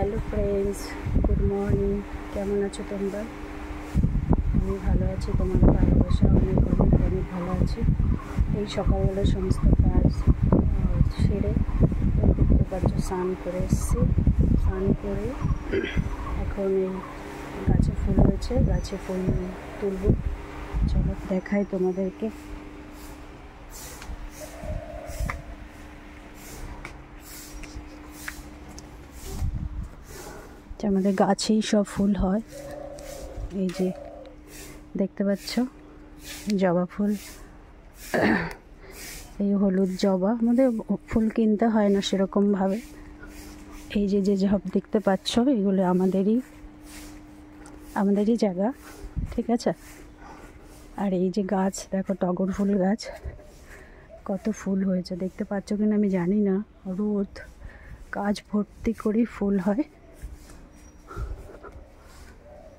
Hello friends, good morning. কেমন আছো তোমরা? আমি ভালো আছি, তোমাদের ভালোবাসা অনেক অনেক অনেক ভালো আছি। এই সকালবেলা সমস্ত কাজ সেরে দেখতে পাচ্ছ স্নান করে এসেছি। স্নান করে এখন এই গাছে ফুল হয়েছে, গাছে ফুল তুলব। চলো দেখাই তোমাদেরকে। আমাদের গাছেই সব ফুল হয়। এই যে দেখতে পাচ্ছ জবা ফুল, এই হলুদ জবা। আমাদের ফুল কিনতে হয় না সেরকমভাবে। এই যে যে সব দেখতে পাচ্ছ এগুলো আমাদেরই জায়গা, ঠিক আছে। আর এই যে গাছ দেখো, টগর ফুল গাছ, কত ফুল হয়েছে দেখতে পাচ্ছ কিনা আমি জানি না। রোদ গাছ ভর্তি করে ফুল হয়,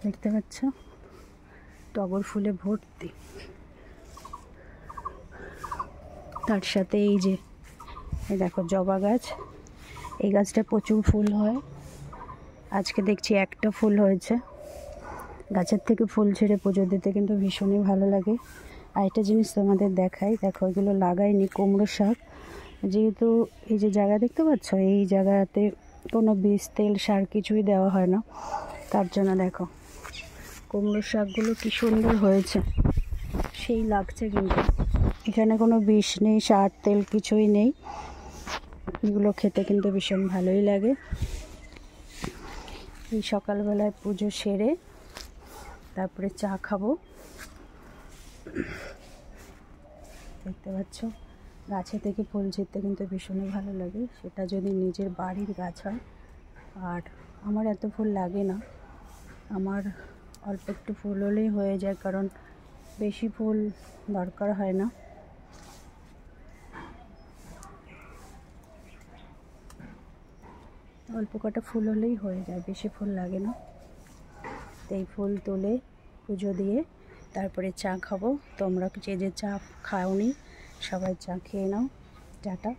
দেখতে পাচ্ছ টগর ফুলে ভর্তি। তার সাথে এই যে দেখো জবা গাছ, এই গাছটা প্রচুর ফুল হয়। আজকে দেখছি একটা ফুল হয়েছে। গাছের থেকে ফুল ছেড়ে পুজো দিতে কিন্তু ভীষণই ভালো লাগে। আর একটা জিনিস তোমাদের দেখাই, দেখো এগুলো লাগাইনি কুমড়ো শাক। যেহেতু এই যে জায়গা দেখতে পাচ্ছ, এই জায়গাতে কোনো বীজ তেল সার কিছুই দেওয়া হয় না, তার জন্য দেখো কুমড়ো শাকগুলো কি সুন্দর হয়েছে, সেই লাগছে। কিন্তু এখানে কোনো বিষ নেই, সার তেল কিছুই নেই। এগুলো খেতে কিন্তু ভীষণ ভালোই লাগে। এই সকালবেলায় পুজো সেরে তারপরে চা খাবো। দেখতে পাচ্ছ গাছে থেকে ফুল ছিঁড়তে কিন্তু ভীষণই ভালো লাগে, সেটা যদি নিজের বাড়ির গাছ হয়। আর আমার এত ফুল লাগে না, আমার অল্প একটু ফুল হলেই হয়ে যায়, কারণ বেশি ফুল দরকার হয় না। অল্প কটা ফুল হলেই হয়ে যায়, বেশি ফুল লাগে না। এই ফুল তুলে পুজো দিয়ে তারপরে চা খাবো। তোমরা যে যে চা খাওনি সবাই চা খেয়ে নাও। টাটা।